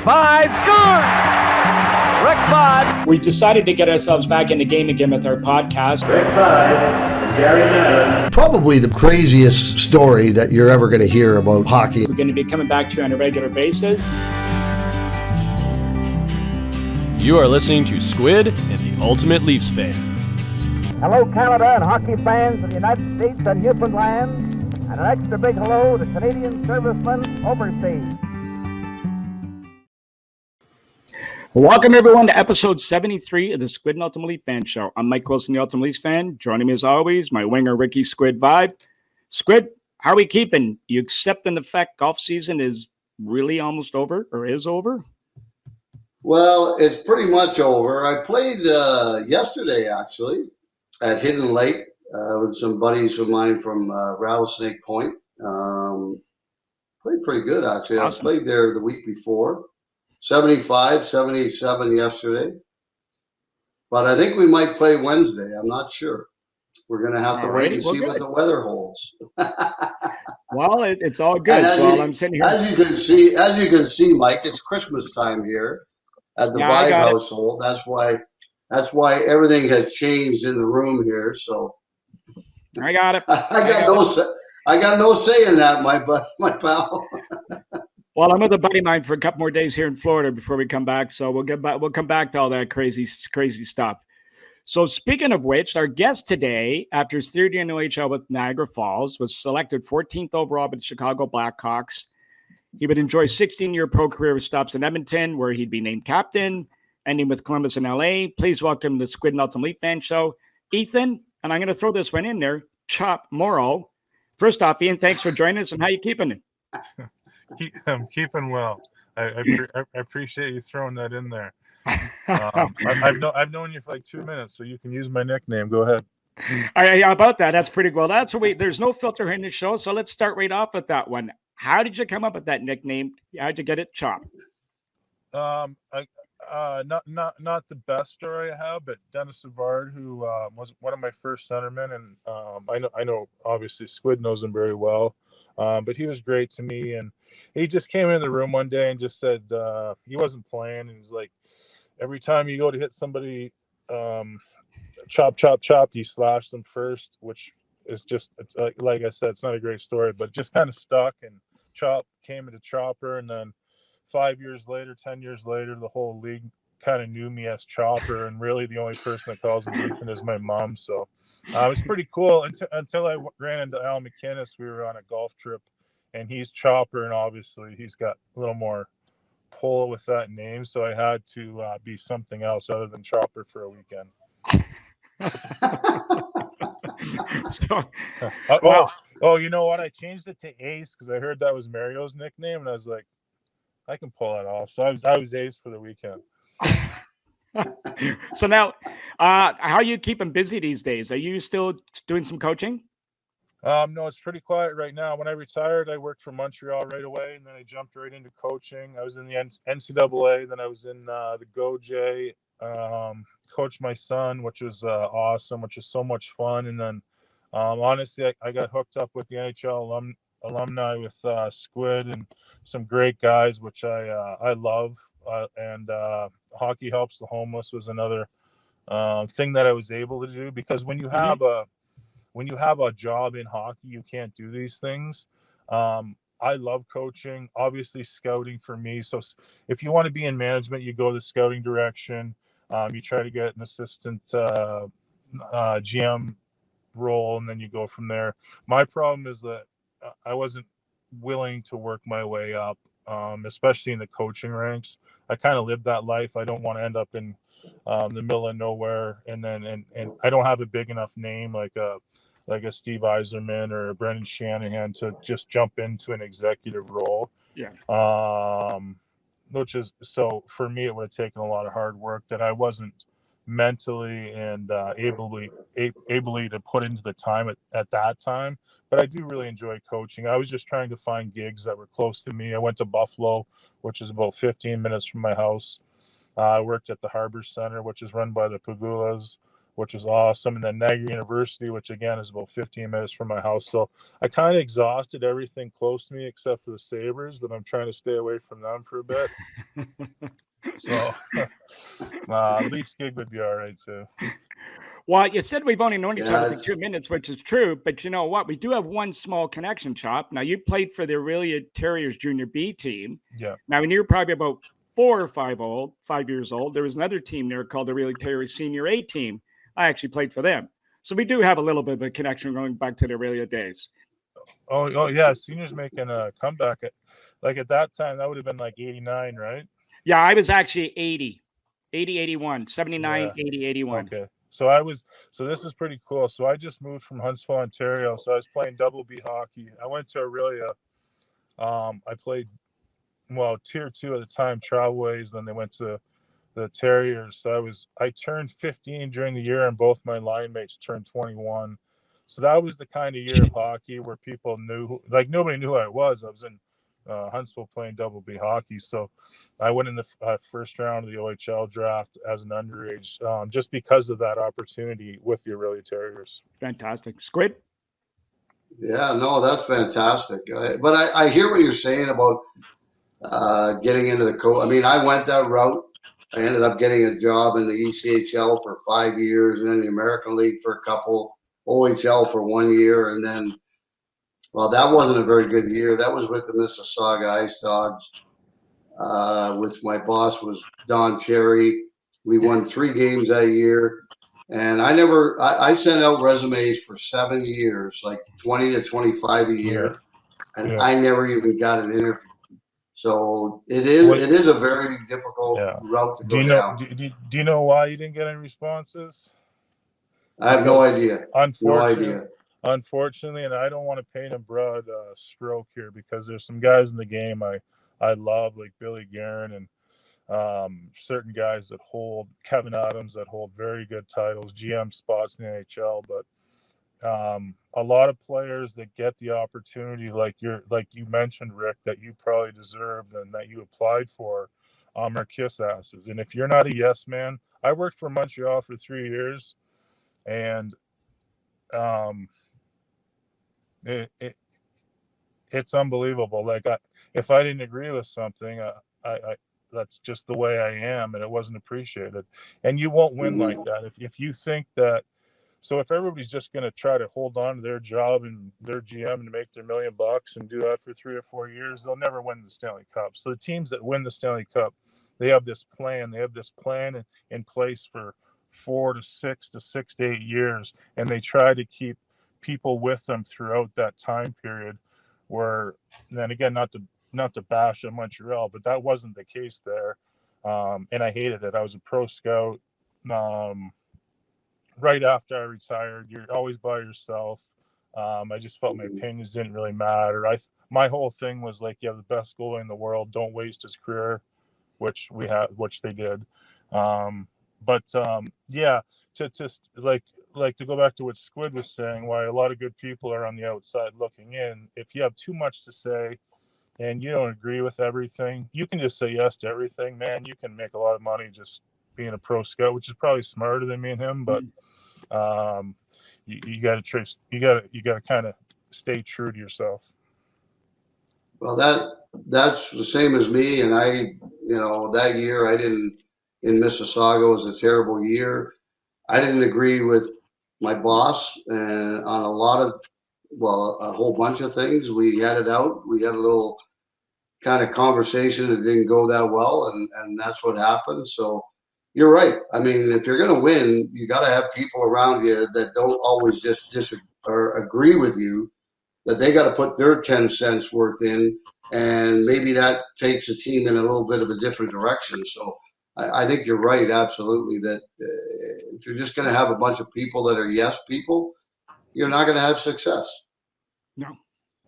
5 scores! Rick Vaughn. We've decided to get ourselves back in the game again with our podcast. Rick Vaughn, Gary Madden. Probably the craziest story that you're ever going to hear about hockey. We're going to be coming back to you on a regular basis. You are listening to Squid and the Ultimate Leafs Fan. Hello, Canada and hockey fans of the United States and Newfoundland, and an extra big hello to Canadian servicemen overseas. Welcome, everyone, to episode 73 of the Squid and Ultimate Leafs Fan Show. I'm Mike Wilson, the Ultimate Leafs Fan. Joining me, as always, my winger, Ricky Squid Vibe. Squid, how are we keeping? You accepting the fact golf season is really almost over, or is over? Well, it's pretty much over. I played yesterday, actually, at Hidden Lake with some buddies of mine from Rattlesnake Point. Played pretty good, actually. Awesome. I played there the week before. 75, 77 yesterday. But I think we might play Wednesday. I'm not sure. We're going to have to wait and see what the weather holds. Well, it's all good. Well, I'm sitting here. As you can see, Mike, it's Christmas time here at the Vibe household. That's why everything has changed in the room here. So I got it. I got no say in that, my pal. Well, I'm with a buddy of mine for a couple more days here in Florida before we come back. So we'll come back to all that crazy stuff. So speaking of which, our guest today, after his third year in OHL with Niagara Falls, was selected 14th overall by the Chicago Blackhawks. He would enjoy a 16-year pro career with stops in Edmonton, where he'd be named captain, ending with Columbus and LA. Please welcome the Squid and Ultimate Leafs Fan Show, Ethan, and I'm going to throw this one in there, Chop Moreau. First off, Ian, thanks for joining us, and how you keeping? I'm keeping well. I appreciate you throwing that in there. I've known you for like 2 minutes, so you can use my nickname. Go ahead. How about that? That's pretty well. There's no filter in the show, so let's start right off with that one. How did you come up with that nickname? How'd you get it, Chop? Not the best story I have, but Dennis Savard, who was one of my first centermen, and I know obviously Squid knows him very well. But he was great to me, and he just came in the room one day and just said he wasn't playing, and he's like, every time you go to hit somebody, chop, you slash them first, which is just, like I said, it's not a great story, but just kind of stuck, and Chop came into Chopper, and then 5 years later, 10 years later, the whole league kind of knew me as Chopper, and really the only person that calls me Ethan is my mom. So it's pretty cool until I ran into Al McInnes. We were on a golf trip, and he's Chopper, and obviously he's got a little more pull with that name, so I had to be something else other than Chopper for a weekend. You know what? I changed it to Ace because I heard that was Mario's nickname, and I was like, I can pull that off. So I was Ace for the weekend. So now, how are you keeping busy these days? Are you still doing some coaching? No, it's pretty quiet right now. When I retired, I worked for Montreal right away, and then I jumped right into coaching. I was in the NCAA, then I was in the GoJ, coached my son, which was awesome, which is so much fun. And then, honestly, I got hooked up with the NHL alumni with Squid and some great guys, which I love. And Hockey Helps the Homeless was another thing that I was able to do, because when you have a job in hockey, you can't do these things. I love coaching, obviously scouting for me. So if you want to be in management, you go the scouting direction. You try to get an assistant GM role, and then you go from there. My problem is that I wasn't willing to work my way up, especially in the coaching ranks. I kind of lived that life. I don't want to end up in the middle of nowhere, and I don't have a big enough name like a Steve Yzerman or a Brendan Shanahan to just jump into an executive role. Yeah. Which is, so for me, it would have taken a lot of hard work that I wasn't mentally and ably to put into the time at that time. But I do really enjoy coaching. I was just trying to find gigs that were close to me. I went to Buffalo, which is about 15 minutes from my house. I worked at the Harbor Center, which is run by the Pagulas. which is awesome. And then Niagara University, which again is about 15 minutes from my house. So I kind of exhausted everything close to me except for the Sabres, but I'm trying to stay away from them for a bit. So Leafs gig would be all right too. Well, you said we've only known each Yeah, other for 2 minutes, which is true. But you know what? We do have one small connection, Chop. Now, you played for the Aurelia Terriers Junior B team. Yeah. Now, when you were probably about 4 or 5 years old, there was another team there called the Aurelia Terriers Senior A team. I actually played for them. So we do have a little bit of a connection going back to the Aurelia days. Oh yeah, seniors making a comeback. At that time, that would have been like 89, right? Yeah, I was actually 80, 81, 79, Yeah. 80, 81. Okay. So this is pretty cool. So I just moved from Huntsville, Ontario. So I was playing double B hockey. I went to Aurelia. I played, tier 2 at the time, Trailways. Then they went to the Terriers. So I turned 15 during the year, and both my line mates turned 21. So that was the kind of year of hockey where people knew, like nobody knew who I was. I was in Huntsville playing double B hockey. So I went in the first round of the OHL draft as an underage, just because of that opportunity with the Aurelia Terriers. Fantastic. Squid? Yeah, no, that's fantastic. But I hear what you're saying about getting into the coach. I mean, I went that route. I ended up getting a job in the ECHL for 5 years, and then the American League for a couple, OHL for 1 year, and then, well, that wasn't a very good year. That was with the Mississauga Ice Dogs, which my boss was Don Cherry. We won 3 games that year. And I sent out resumes for 7 years, like 20 to 25 a year. And I never even got an interview. So it is a very difficult route to go down. Do you know why you didn't get any responses? I have no idea. Unfortunately, and I don't want to paint a broad stroke here, because there's some guys in the game I love, like Billy Guerin, and certain guys that hold, Kevin Adams, that hold very good titles, GM spots in the NHL, but a lot of players that get the opportunity, like you mentioned, Rick, that you probably deserved and that you applied for, are kiss asses. And if you're not a yes man, I worked for Montreal for 3 years, and it's unbelievable. Like if I didn't agree with something, I that's just the way I am, and it wasn't appreciated. And you won't win like that if you think that. So if everybody's just going to try to hold on to their job and their GM and make their $1 million and do that for 3 or 4 years, they'll never win the Stanley Cup. So the teams that win the Stanley Cup, they have this plan. They have this plan in place for 4 to 6 to 6 to 8 years, and they try to keep people with them throughout that time period. Where, then again, not to bash on Montreal, but that wasn't the case there, and I hated it. I was a pro scout. Right after I retired, you're always by yourself. I just felt my opinions didn't really matter. My whole thing was like, you have the best goalie in the world, don't waste his career, which they did. To go back to what Squid was saying, why a lot of good people are on the outside looking in. If you have too much to say and you don't agree with everything, you can just say yes to everything, man. You can make a lot of money just being a pro scout, which is probably smarter than me and him, but you got to kind of stay true to yourself. Well, that's the same as me. And that year in Mississauga was a terrible year. I didn't agree with my boss and on a whole bunch of things. We had it out. We had a little kind of conversation that didn't go that well, and that's what happened. So you're right. I mean, if you're going to win, you got to have people around you that don't always just disagree or agree with you, that they got to put their 10 cents worth in, and maybe that takes the team in a little bit of a different direction. So I think you're right, absolutely, that if you're just going to have a bunch of people that are yes people, you're not going to have success. No.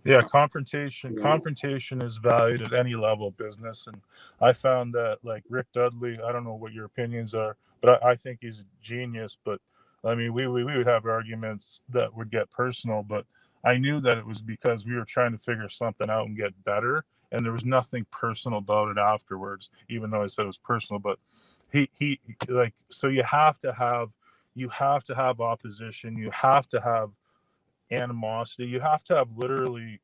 Yeah, confrontation is valued at any level of business. And I found that, like Rick Dudley, I don't know what your opinions are, but I think he's a genius. But I mean, we would have arguments that would get personal, but I knew that it was because we were trying to figure something out and get better. And there was nothing personal about it afterwards, even though I said it was personal. But so you have to have you have to have opposition. You have to have animosity. You have to have literally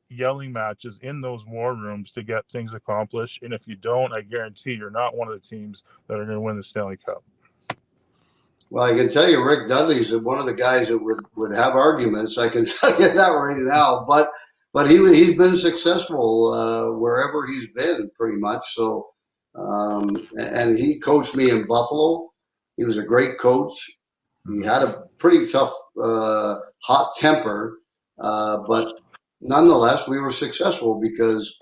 yelling matches in those war rooms to get things accomplished. And if you don't, I guarantee you're not one of the teams that are going to win the Stanley Cup. Well, I can tell you, Rick Dudley's one of the guys that would have arguments. I can tell you that right now. But he's been successful wherever he's been, pretty much. So, and he coached me in Buffalo. He was a great coach. He had a pretty tough, hot temper, but nonetheless, we were successful because,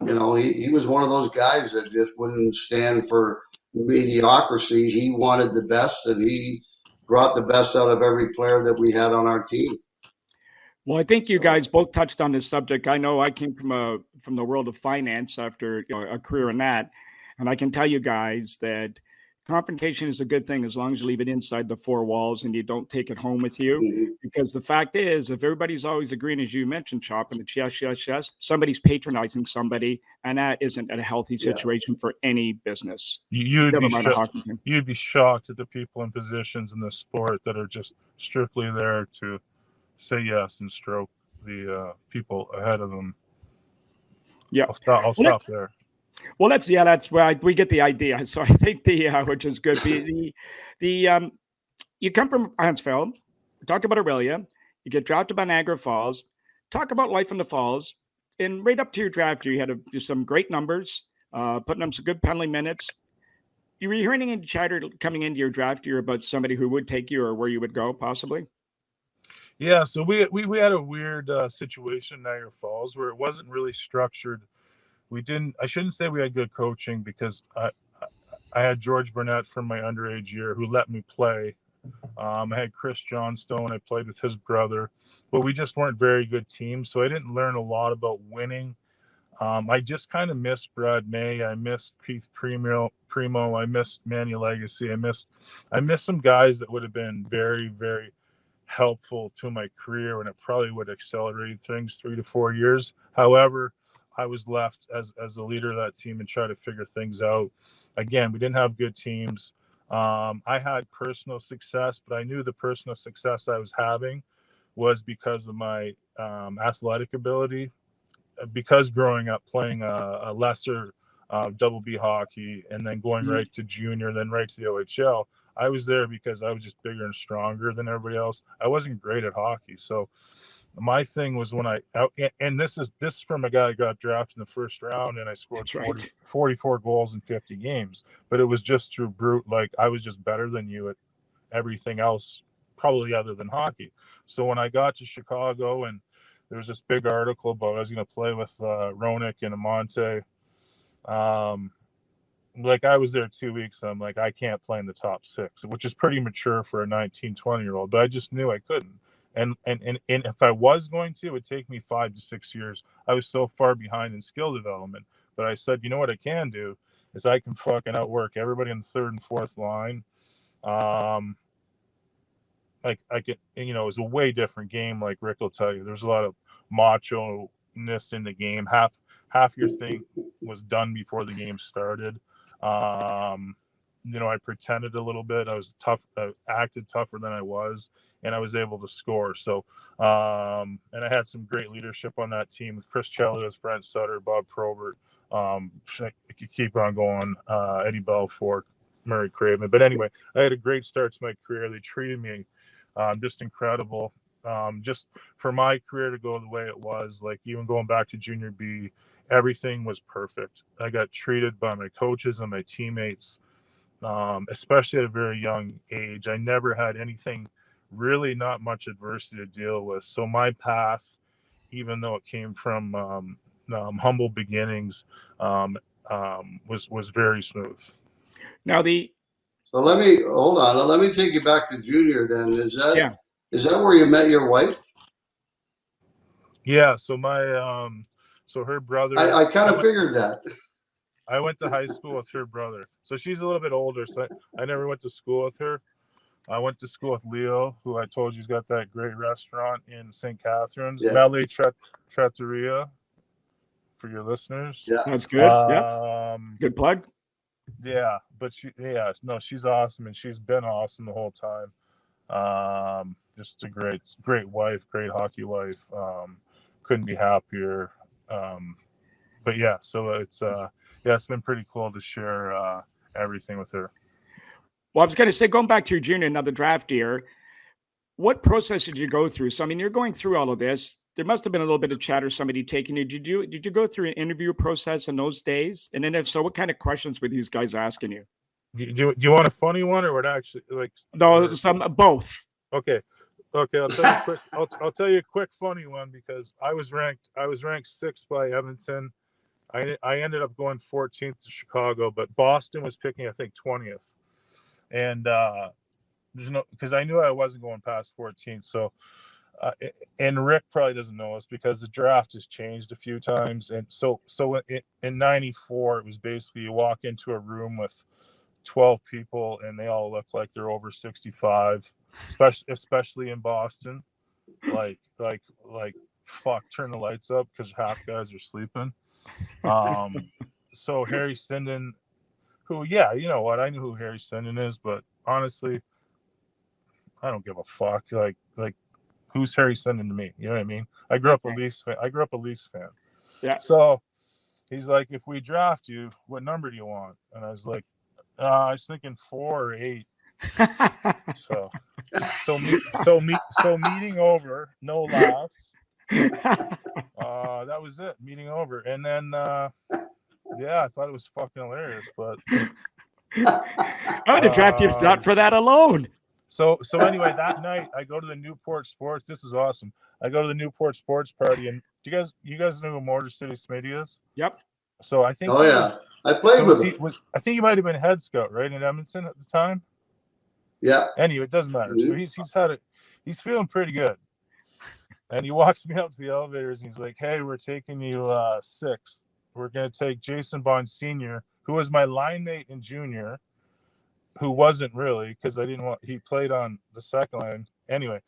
he was one of those guys that just wouldn't stand for mediocrity. He wanted the best, and he brought the best out of every player that we had on our team. Well, I think you guys both touched on this subject. I know I came from the world of finance after a career in that, and I can tell you guys that confrontation is a good thing as long as you leave it inside the four walls and you don't take it home with you. Mm-hmm. Because the fact is, if everybody's always agreeing, as you mentioned, Chop, and it's yes, somebody's patronizing somebody, and that isn't a healthy situation for any business. You'd be shocked at the people in positions in the sport that are just strictly there to say yes and stroke the people ahead of them. Yeah, I'll stop there. Well, that's where we get the idea. So I think which is good. You come from Huntsville, talked about Aurelia, you get drafted by Niagara Falls, talk about life in the Falls, and right up to your draft year, you had some great numbers, putting up some good penalty minutes. You were hearing any chatter coming into your draft year about somebody who would take you or where you would go, possibly? Yeah, so we had a weird situation in Niagara Falls where it wasn't really structured. I shouldn't say we had good coaching because I had George Burnett from my underage year who let me play. I had Chris Johnstone. I played with his brother, but we just weren't very good teams. So I didn't learn a lot about winning. I just kind of missed Brad May. I missed Keith Primo. I missed Manny Legacy. I missed some guys that would have been very, very helpful to my career, and it probably would accelerate things 3 to 4 years. However, I was left as the leader of that team and try to figure things out. Again, we didn't have good teams. I had personal success, but I knew the personal success I was having was because of my athletic ability. Because growing up playing a lesser double B hockey and then going right to junior, then right to the OHL, I was there because I was just bigger and stronger than everybody else. I wasn't great at hockey. So my thing was and this is from a guy that got drafted in the first round and I scored 44 goals in 50 games, but it was just through brute. Like I was just better than you at everything else, probably other than hockey. So when I got to Chicago and there was this big article about I was going to play with Roenick and Amante. Like I was there 2 weeks. I'm like, I can't play in the top 6, which is pretty mature for a 19, 20-year-old, but I just knew I couldn't. And if I was going to, it would take me 5 to 6 years. I was so far behind in skill development. But I said, you know what I can do is I can fucking outwork everybody in the third and fourth line. Like I could, it's a way different game. Like Rick will tell you, there's a lot of macho-ness in the game. Half your thing was done before the game started. I pretended a little bit. I was tough, acted tougher than I was, and I was able to score. So, and I had some great leadership on that team with Chris Chelios, Brent Sutter, Bob Probert. I could keep on going. Eddie Belfort, Murray Craven. But anyway, I had a great start to my career. They treated me just incredible. Just for my career to go the way it was, like even going back to junior B, everything was perfect. I got treated by my coaches and my teammates, especially at a very young age. I never had anything, really not much adversity to deal with. So my path, even though it came from humble beginnings, was very smooth. Now So let me hold on. Let me take you back to junior. Then is that where you met your wife? Yeah. So my so her brother. I kind of figured that. I went to high school with her brother. So she's a little bit older. So I never went to school with her. I went to school with Leo, who I told you's got that great restaurant in St. Catharines, Malay Trattoria, for your listeners. Yeah, that's good. Good plug. Yeah, but she's awesome, and she's been awesome the whole time. Just a great wife, great hockey wife. Couldn't be happier. But yeah, so it's been pretty cool to share everything with her. Well, I was going to say, going back to your junior, another draft year, what process did you go through? So, I mean, you're going through all of this. There must have been a little bit of chat or somebody taking you. Did you go through an interview process in those days? And then if so, what kind of questions were these guys asking you? Do you want a funny one, or what actually like? No, both. Okay. I'll tell you quick. I'll tell you a quick funny one, because I was ranked 6th by Edmonton. I ended up going 14th to Chicago, but Boston was picking, I think, 20th. And there's no, because I knew I wasn't going past 14th. So, and Rick probably doesn't know this because the draft has changed a few times. And so in '94, it was basically you walk into a room with 12 people and they all look like they're over 65, especially in Boston. Like fuck, turn the lights up because half guys are sleeping. So Harry Sinden, who, yeah, you know what? I knew who Harry Sinden is, but honestly, I don't give a fuck. Like who's Harry Sinden to me? You know what I mean? I grew up a Leafs fan. Yeah. So he's like, if we draft you, what number do you want? And I was like, I was thinking 4 or 8. So meeting over, no laughs. That was it. Meeting over, and then I thought it was fucking hilarious. But I would have drafted you not for that alone. So anyway, that night I go to the Newport Sports. This is awesome. I go to the Newport Sports party, and you guys know who Motor City Smitty is? Yep. So I think. Oh yeah, I played with him. I think he might have been head scout, right, in Edmonton at the time. Yeah. Anyway, it doesn't matter. Mm-hmm. So he's feeling pretty good, and he walks me up to the elevators and he's like, "Hey, we're taking you 6th. We're gonna take Jason Bond Sr., who was my line mate in junior." Who wasn't really, because he played on the second line anyway.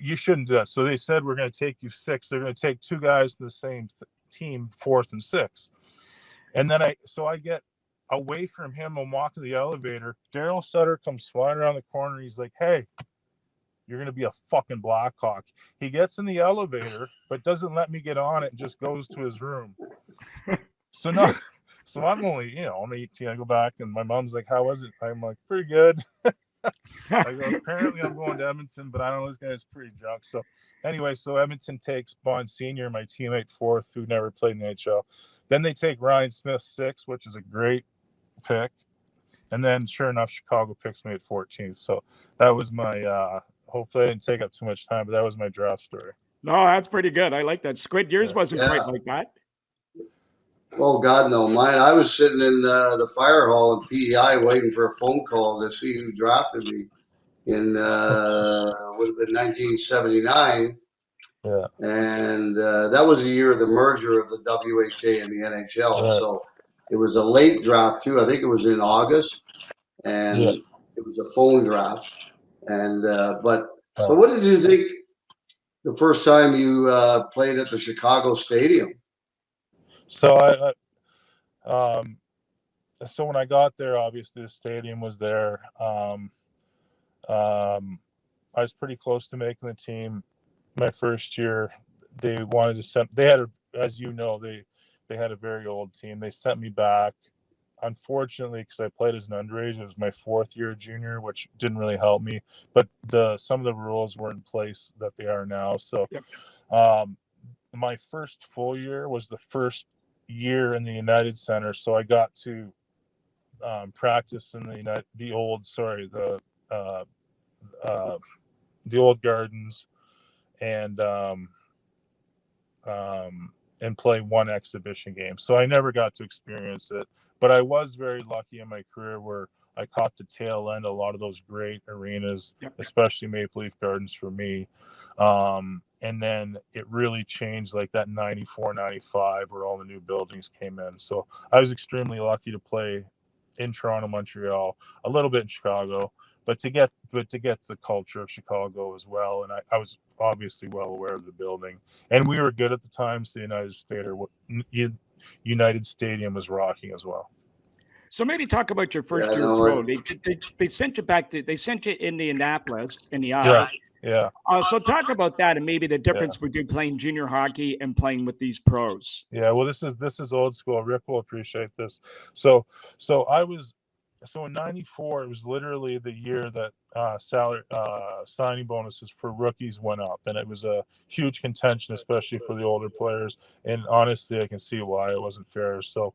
You shouldn't do that. So they said, we're going to take you 6th. They're going to take 2 guys from the same team, 4th and 6th. And then I get away from him. I'm walking the elevator. Daryl Sutter comes flying around the corner. He's like, hey, you're going to be a fucking Blackhawk. He gets in the elevator, but doesn't let me get on it and just goes to his room. So I'm only, I'm 18. I go back and my mom's like, how was it? I'm like, pretty good. I go, apparently I'm going to Edmonton, but I don't know, this guy's pretty drunk. So anyway, Edmonton takes Bond Sr., my teammate 4th, who never played in the NHL. Then they take Ryan Smith 6th, which is a great pick. And then sure enough, Chicago picks me at 14th. So that was my, hopefully I didn't take up too much time, but that was my draft story. No, that's pretty good. I like that. Squid, yours wasn't quite like that. Oh, God, no. Mine, I was sitting in the fire hall in PEI waiting for a phone call to see who drafted me in, would have been 1979. Yeah. And that was the year of the merger of the WHA and the NHL. Right. So it was a late draft, too. I think it was in August. And it was a phone draft. And, so what did you think the first time you played at the Chicago Stadium? So so when I got there, obviously the stadium was there. I was pretty close to making the team my first year. They wanted to send. They had, as you know, they had a very old team. They sent me back. Unfortunately, because I played as an underage, it was my 4th year junior, which didn't really help me. But some of the rules were in place that they are now. So, my first full year was the first year in the United Center, so I got to practice in the old gardens and play one exhibition game. So I never got to experience it, but I was very lucky in my career where I caught the tail end of a lot of those great arenas, especially Maple Leaf Gardens for me. And then it really changed like that 94, 95 where all the new buildings came in. So I was extremely lucky to play in Toronto, Montreal, a little bit in Chicago, but to get the culture of Chicago as well. And I was obviously well aware of the building, and we were good at the time. So the United Stadium was rocking as well. So maybe talk about your first year pro. They sent you back to, they sent you Indianapolis in the I. Yeah. So talk about that and maybe the difference between playing junior hockey and playing with these pros. Yeah. Well, this is old school. Rick will appreciate this. So in '94, it was literally the year that signing bonuses for rookies went up, and it was a huge contention, especially for the older players. And honestly, I can see why it wasn't fair. So,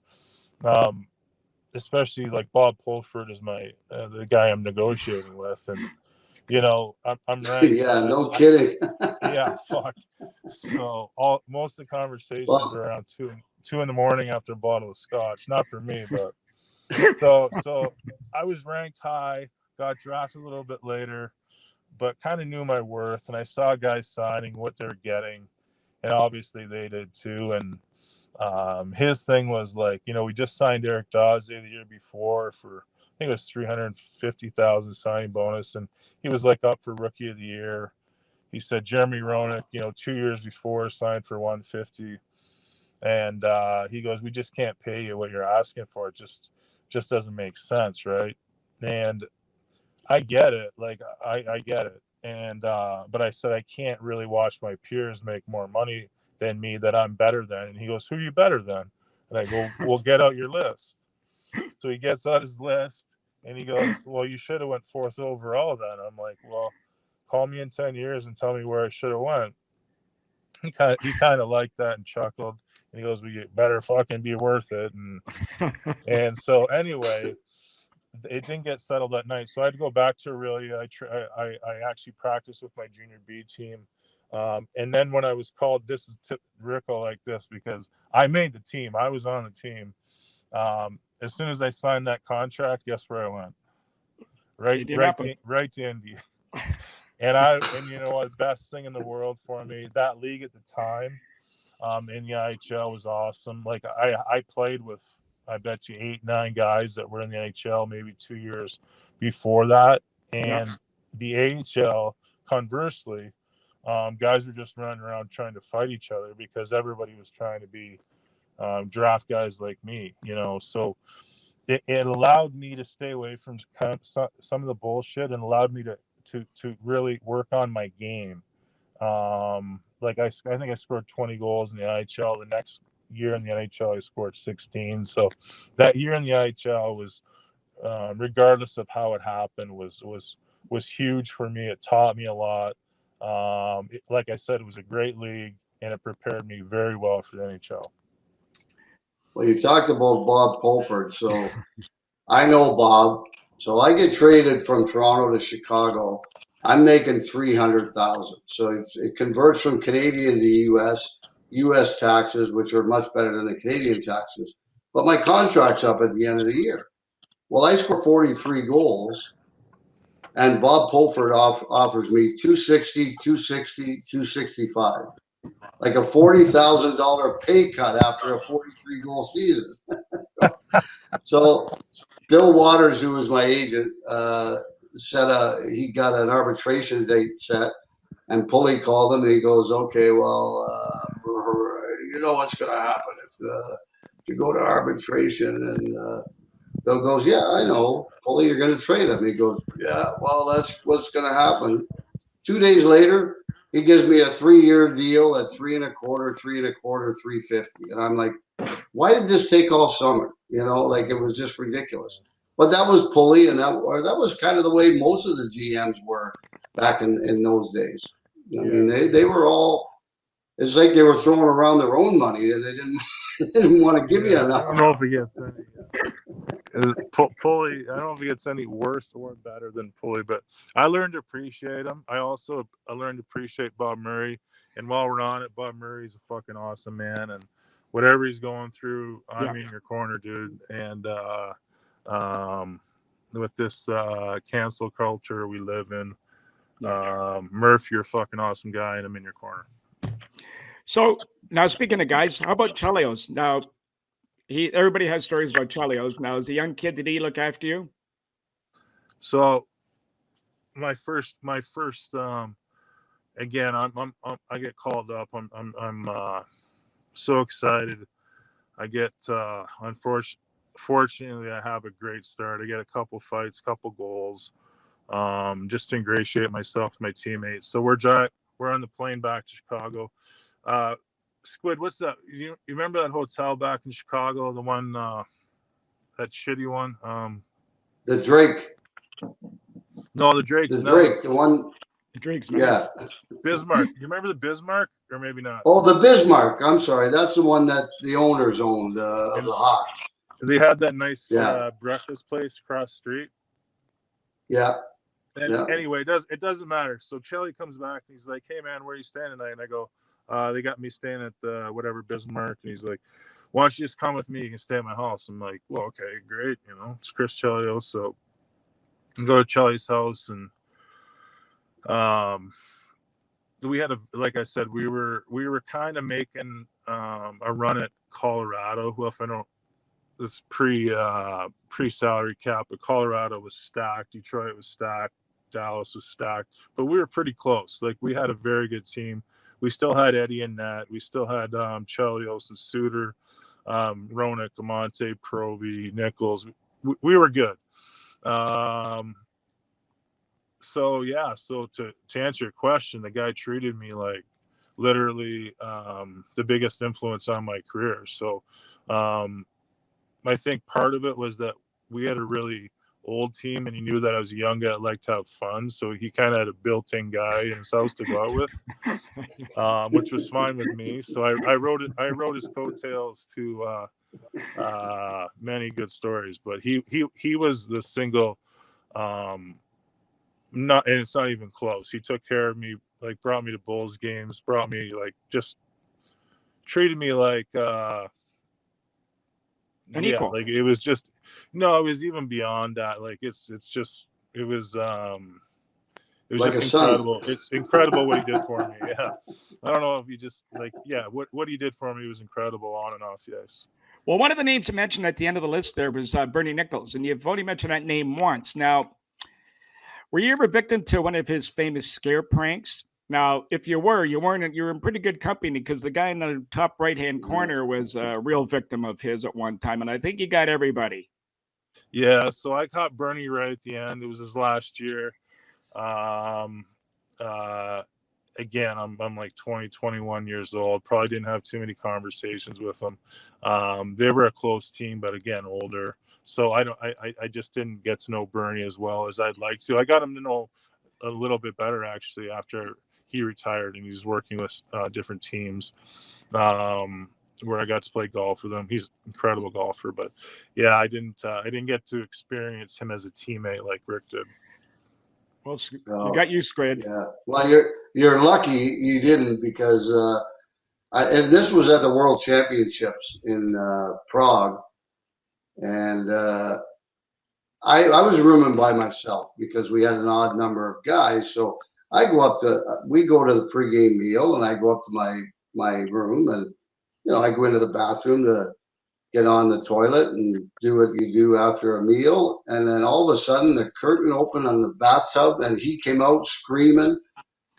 especially like Bob Pulford is the guy I'm negotiating with, and I'm ranked. Yeah, no kidding. Yeah, fuck. So most of the conversations are around two in the morning after a bottle of scotch. Not for me, but so I was ranked high, got drafted a little bit later, but kind of knew my worth, and I saw guys signing what they're getting, and obviously they did too. And his thing was like, we just signed Eric Daze the year before for, I think it was $350,000 signing bonus, and he was like up for Rookie of the Year. He said Jeremy Roenick, 2 years before, signed for $150, and he goes, "We just can't pay you what you're asking for. It just doesn't make sense, right?" And I get it, like I get it, and but I said I can't really watch my peers make more money than me that I'm better than. And he goes, "Who are you better than?" And I go, "Well, get out your list." So he gets out his list, and he goes, "Well, you should have went 4th overall then." I'm like, "Well, call me in 10 years and tell me where I should have went." He kind of liked that and chuckled, and he goes, "Well, you better fucking be worth it." And so anyway, it didn't get settled that night, so I had to go back to Aurelia. I actually practiced with my junior B team, and then when I was called, this is Rick will like this because I made the team. I was on the team. As soon as I signed that contract, guess where I went? Right to Indy. And you know what? Best thing in the world for me. That league at the time, in the NHL was awesome. Like I played with, I bet you 8-9 guys that were in the NHL maybe 2 years before that, and the AHL, conversely, guys were just running around trying to fight each other because everybody was trying to be draft guys like me, So it allowed me to stay away from some of the bullshit and allowed me to really work on my game. Like I think I scored 20 goals in the NHL. The next year in the NHL, I scored 16. So that year in the NHL was, regardless of how it happened, was huge for me. It taught me a lot. Like I said, it was a great league, and it prepared me very well for the NHL. Well, you talked about Bob Pulford, so I know Bob. So I get traded from Toronto to Chicago. I'm making $300,000. So it converts from Canadian to U.S. taxes, which are much better than the Canadian taxes. But my contract's up at the end of the year. Well, I score 43 goals, and Bob Pulford offers me $260, $260, $265. Like a $40,000 pay cut after a 43-goal season. So Bill Waters, who was my agent, he got an arbitration date set, and Pulley called him and he goes, "Okay, well, you know what's going to happen if you go to arbitration." And Bill goes, "Yeah, I know. Pulley, you're going to trade him." He goes, "Yeah, well, that's what's going to happen." 2 days later, he gives me a 3-year deal at 3.25, 3.25, 350, and I'm like, "Why did this take all summer?" Like it was just ridiculous. But that was Pulley, and that was kind of the way most of the GMs were back in those days. I mean, they were all. It's like they were throwing around their own money, and they didn't want to give you enough. I don't know if he gets any. Pulley, I don't know if he gets any worse or better than Pulley, but I learned to appreciate him. I learned to appreciate Bob Murray, and while we're on it, Bob Murray's a fucking awesome man, and whatever he's going through, I'm in your corner, dude. And with this cancel culture we live in, Murph, you're a fucking awesome guy, and I'm in your corner. So now, speaking of guys, how about Chelios? Now, everybody has stories about Chelios. Now, as a young kid, did he look after you? So my first again, I get called up. I'm so excited. I get unfortunately fortunately, I have a great start. I get a couple fights, couple goals, just to ingratiate myself with my teammates. So we're on the plane back to Chicago. Squid, what's that? You remember that hotel back in Chicago, the one, that shitty one? The Drake. No, the Drake's The Drake, nice. the one. The Drake's Yeah. Bismarck. You remember the Bismarck, or maybe not? Oh, the Bismarck. I'm sorry. That's the one that the owners owned of the Hawks. They had that nice Yeah. breakfast place across the street. Yeah. And Yeah. anyway, it doesn't matter. So Chelly comes back and he's like, "Hey man, where are you staying tonight?" And I go, "They got me staying at the whatever Bismarck." And he's like, "Why don't you just come with me? You can stay at my house." I'm like, "Well, okay, great. You know, it's Chris Chelios." So I go to Chelly's house, and we had like I said, we were kind of making a run at Colorado. Well, if I don't, this pre salary cap, but Colorado was stacked, Detroit was stacked, Dallas was stacked, but we were pretty close. Like, we had a very good team. We still had Eddie and Nat. We still had Chelios and Suter, Roenick, Amante, Proby, Nichols. We were good. So yeah, so to answer your question, the guy treated me like literally the biggest influence on my career. So I think part of it was that we had a really old team, and he knew that I was a young guy that liked to have fun. So he kind of had a built-in guy in his house to go out with, which was fine with me. So I wrote his coattails to many good stories. But he was the single. And it's not even close. He took care of me, like brought me to Bulls games, brought me, like, just treated me like an equal. Like it was just, no, it was even beyond that. Like it was Like just incredible. It's incredible what he did for me. Yeah. I don't know if he just what he did for me was incredible on and off the ice. Well, one of the names you mentioned at the end of the list there was Bernie Nichols, and you've only mentioned that name once. Now, were you ever victim to one of his famous scare pranks? Now, if you were, you weren't. You were in pretty good company, because the guy in the top right-hand corner was a real victim of his at one time, and I think he got everybody. Yeah, so I caught Bernie right at the end. It was his last year. Again, I'm like 20, 21 years old. Probably didn't have too many conversations with him. They were a close team, but again, older. So I just didn't get to know Bernie as well as I'd like to. I got him to know a little bit better, actually, after he retired, and he's working with different teams, where I got to play golf with him. He's an incredible golfer, but yeah, I didn't get to experience him as a teammate like Rick did. Well, you got you, Squid. Yeah. Well, you're lucky you didn't, because and this was at the World Championships in Prague, and I was rooming by myself because we had an odd number of guys. So we go to the pregame meal, and I go up to my room, and I go into the bathroom to get on the toilet and do what you do after a meal. And then all of a sudden the curtain opened on the bathtub, and he came out screaming.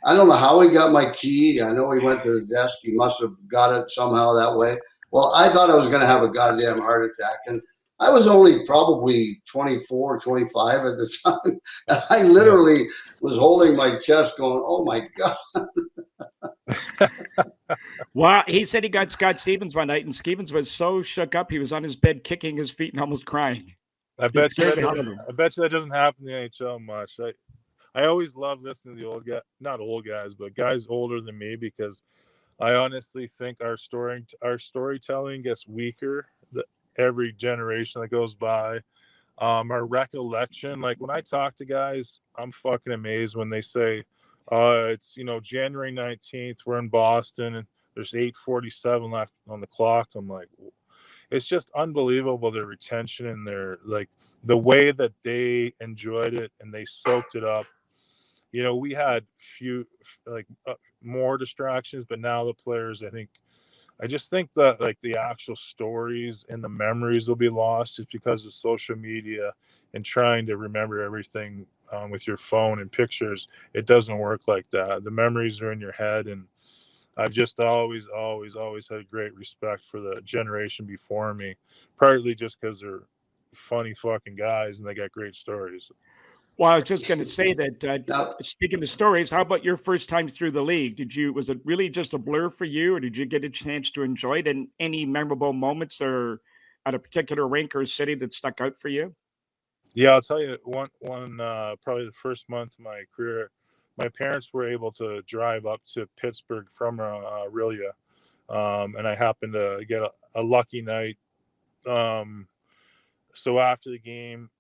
I don't know how he got my key. I know he went to the desk. He must have got it somehow that way. Well, I thought I was going to have a goddamn heart attack. And I was only probably 24, 25 at the time. And I literally was holding my chest going, oh my God. Well, he said he got Scott Stevens one night, and Stevens was so shook up he was on his bed kicking his feet and almost crying. I bet you that doesn't happen in the NHL much. I always love listening to the old guys, not old guys, but guys older than me, because I honestly think our storytelling gets weaker every generation that goes by. Our recollection, like when I talk to guys, I'm fucking amazed when they say, it's January 19th, we're in Boston, and there's 8:47 left on the clock. I'm like, it's just unbelievable, their retention and their, like, the way that they enjoyed it and they soaked it up. We had more distractions, but now the players, I just think that, like, the actual stories and the memories will be lost just because of social media and trying to remember everything with your phone and pictures. It doesn't work like that. The memories are in your head, and I've just always had great respect for the generation before me, partly just because they're funny fucking guys and they got great stories. Well, I was just going to say that, Now, speaking of stories, how about your first time through the league? Was it really just a blur for you, or did you get a chance to enjoy it? And any memorable moments or at a particular rink or city that stuck out for you? Yeah, I'll tell you one probably the first month of my career, my parents were able to drive up to Pittsburgh from Aurelia, and I happened to get a lucky night. So after the game,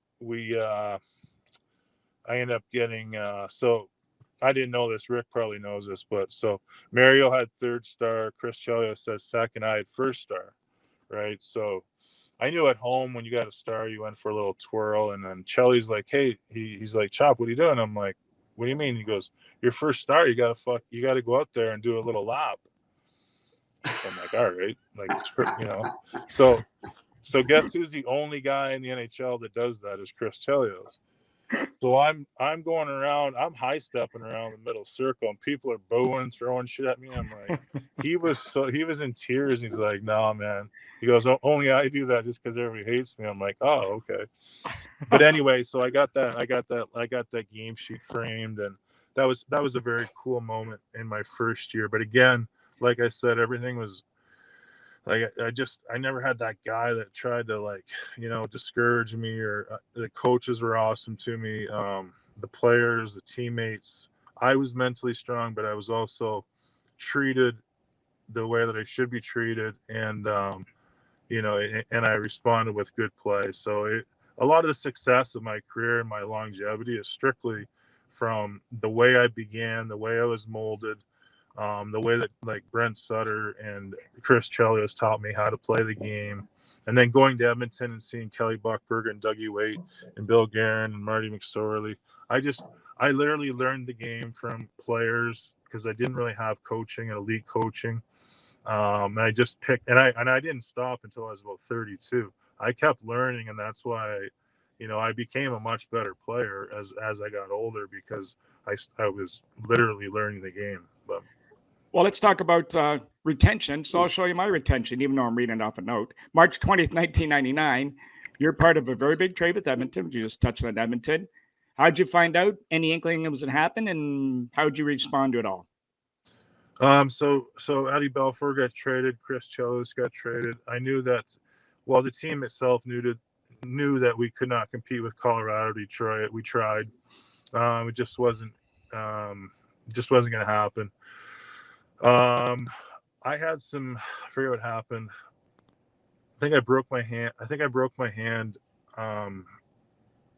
I ended up getting so I didn't know this. Rick probably knows this, but so Mario had third star, Chris Chelios says second, I had first star, right? So I knew at home when you got a star, you went for a little twirl, and then Chelly's like, "Hey," he's like, "Chop, what are you doing?" I'm like, "What do you mean?" He goes, "Your first star, you gotta go out there and do a little lap." So I'm like, "All right," like So guess who's the only guy in the NHL that does that is Chris Chelios. So I'm going around, I'm high stepping around the middle circle, and people are booing, throwing shit at me. I'm like, he was in tears. He's like, "No, man." He goes, "Only I do that just because everybody hates me." I'm like, "Oh, okay." But anyway, so I got that game sheet framed, and that was a very cool moment in my first year. But again, like I said, everything was like I never had that guy that tried to discourage me, or the coaches were awesome to me, the players, the teammates. I was mentally strong, but I was also treated the way that I should be treated, and and I responded with good play. So a lot of the success of my career and my longevity is strictly from the way I began, the way I was molded, the way that like Brent Sutter and Chris Chelios taught me how to play the game, and then going to Edmonton and seeing Kelly Buchberger and Dougie Waite and Bill Guerin and Marty McSorley. I literally learned the game from players because I didn't really have coaching and elite coaching. And I just picked, and I didn't stop until I was about 32. I kept learning, and that's why, I became a much better player as I got older, because I was literally learning the game. But Well, let's talk about retention. So I'll show you my retention, even though I'm reading off a note. March 20th, 1999, you're part of a very big trade with Edmonton. You just touched on Edmonton. How'd you find out? Any inkling it was going to happen? And how'd you respond to it all? So Eddie Belfour got traded, Chris Chelios got traded. I knew that, well, the team itself knew that we could not compete with Colorado, Detroit. We tried. It just wasn't going to happen. I had I forget what happened. I think I broke my hand.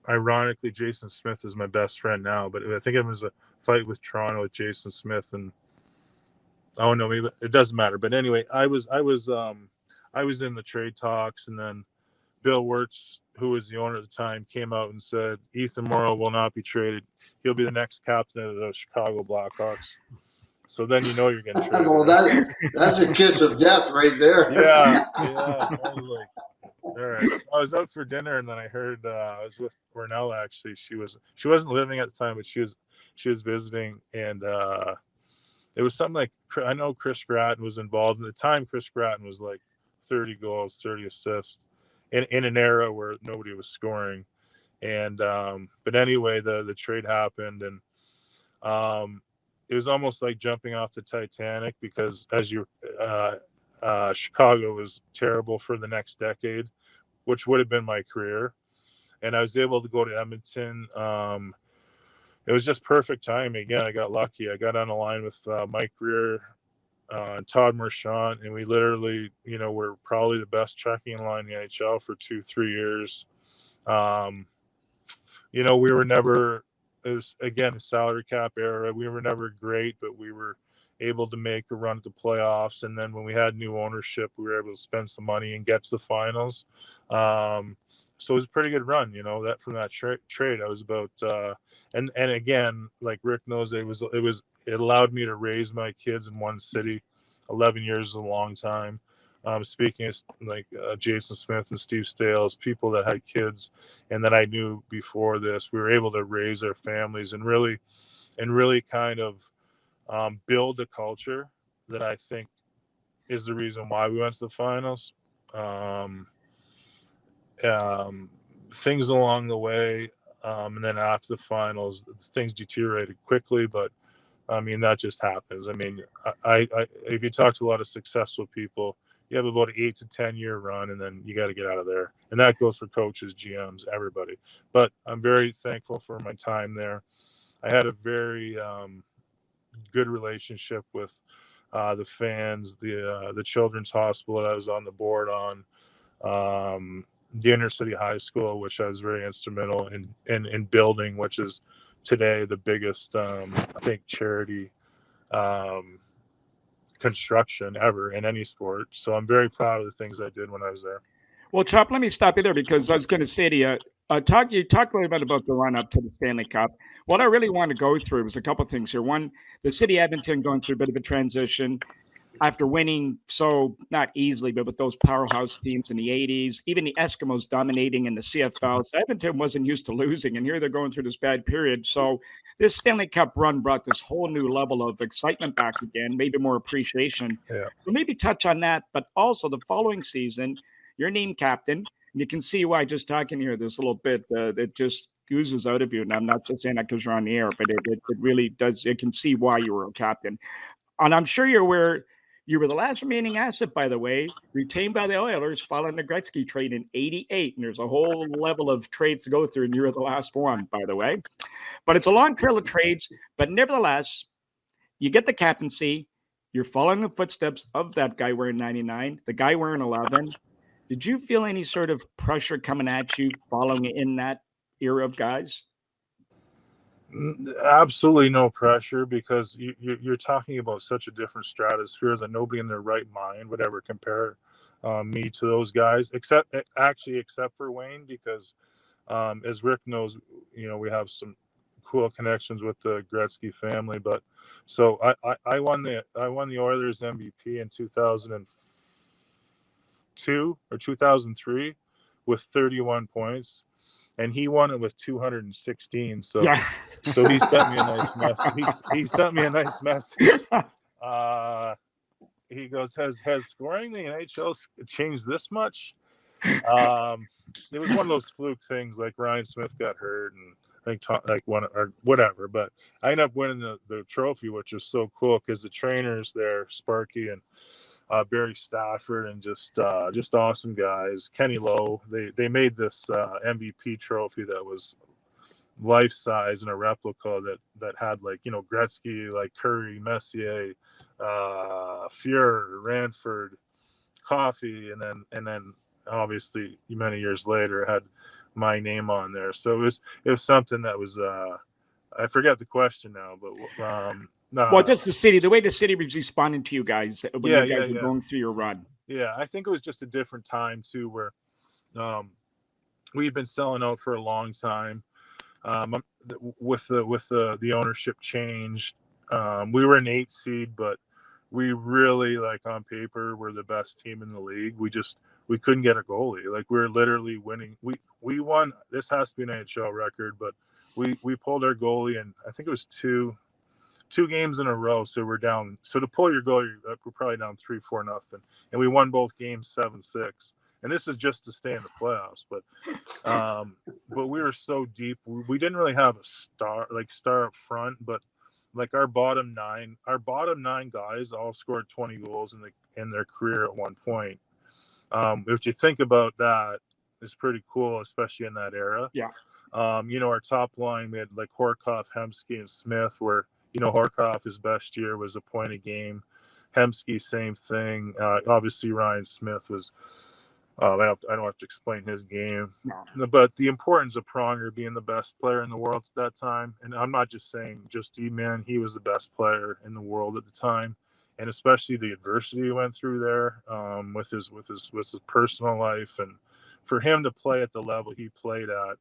Ironically, Jason Smith is my best friend now, but I think it was a fight with Toronto with Jason Smith, and oh no, maybe it doesn't matter. But anyway, I was in the trade talks, and then Bill Wirtz, who was the owner at the time, came out and said Ethan Moreau will not be traded. He'll be the next captain of the Chicago Blackhawks. So then you're getting traded. well, that's a kiss of death right there. Yeah. I was like, all right. So I was out for dinner, and then I heard I was with Ornella. Actually, she wasn't living at the time, but she was visiting, and it was something like, I know Chris Gratton was involved at the time. Chris Gratton was like 30 goals, 30 assists in an era where nobody was scoring, and but anyway, the trade happened, and it was almost like jumping off the Titanic, because Chicago was terrible for the next decade, which would have been my career. And I was able to go to Edmonton. It was just perfect timing. Again, I got lucky. I got on the line with Mike Greer and Todd Marchand, and we literally, were probably the best checking line in the NHL for 2-3 years. We were never, again, a salary cap era. We were never great, but we were able to make a run at the playoffs. And then when we had new ownership, we were able to spend some money and get to the finals. So it was a pretty good run, that from that trade. I was about, and again, like Rick knows, it allowed me to raise my kids in one city. 11 years is a long time. Speaking of like Jason Smith and Steve Stales, people that had kids and that I knew before this, we were able to raise their families and really kind of build a culture that I think is the reason why we went to the finals. Things along the way, and then after the finals, things deteriorated quickly. But I mean, that just happens. I mean, I if you talk to a lot of successful people, you have about an 8 to 10 year run, and then you got to get out of there. And that goes for coaches, GMs, everybody. But I'm very thankful for my time there. I had a very good relationship with the fans, the children's hospital that I was on the board on, the inner city high school, which I was very instrumental in building, which is today the biggest, I think, charity construction ever in any sport. So I'm very proud of the things I did when I was there. Well, Chop, let me stop you there because I was going to say to you, you talked a little bit about the run up to the Stanley Cup. What I really wanted to go through was a couple of things here. One, the city of Edmonton going through a bit of a transition after winning, so not easily, but with those powerhouse teams in the 80s, even the Eskimos dominating in the CFL. So Edmonton wasn't used to losing, and here they're going through this bad period. So this Stanley Cup run brought this whole new level of excitement back again, maybe more appreciation. Yeah. So maybe touch on that, but also the following season, you're named captain. And you can see why just talking here, this little bit that just oozes out of you. And I'm not just saying that because you're on the air, but it really does. It can see why you were a captain. And I'm sure you're aware you were the last remaining asset, by the way, retained by the Oilers following the Gretzky trade in '88. And there's a whole level of trades to go through, and you were the last one, by the way. But it's a long trail of trades. But nevertheless, you get the captaincy. You're following the footsteps of that guy wearing 99, the guy wearing 11. Did you feel any sort of pressure coming at you following in that era of guys? Absolutely no pressure, because you're talking about such a different stratosphere that nobody in their right mind would ever compare me to those guys, except for Wayne, because as Rick knows, we have some cool connections with the Gretzky family. But so I won the Oilers MVP in 2002 or 2003 with 31 points. And he won it with 216. So, Yeah. So he sent me a nice message. He sent me a nice message. He goes, "Has scoring the NHL changed this much?" It was one of those fluke things, like Ryan Smith got hurt, and I think one or whatever. But I ended up winning the trophy, which was so cool because the trainers there, Sparky and Barry Stafford, and just awesome guys. Kenny Lowe, they made this MVP trophy that was life size and a replica that had, like, Gretzky, like Curry, Messier, Fuhrer, Ranford, Coffey, and then obviously many years later it had my name on there. So it was something that was I forget the question now, but well, just the way the city was responding to you guys when you guys were going through your run. Yeah, I think it was just a different time too, where we've been selling out for a long time. With the ownership change, we were an 8 seed, but we really, like, on paper, we're the best team in the league. We couldn't get a goalie. Like, we're literally winning. We won. This has to be an NHL record, but we pulled our goalie, and I think it was two games in a row. So we're down. So to pull your goalie, we're probably down 3-4-0, and we won both games 7-6. And this is just to stay in the playoffs. But we were so deep. We didn't really have a star up front, but like our bottom nine guys all scored 20 goals in their career at one point. If you think about that, it's pretty cool, especially in that era. Yeah. Our top line, we had like Horkoff, Hemsky, and Smith, where, Horkoff, his best year was a point a game. Hemsky, same thing. Obviously, Ryan Smith was, I don't have to explain his game. No. But the importance of Pronger being the best player in the world at that time, and I'm not just saying just D-man, he was the best player in the world at the time, and especially the adversity he went through there with his personal life, and for him to play at the level he played at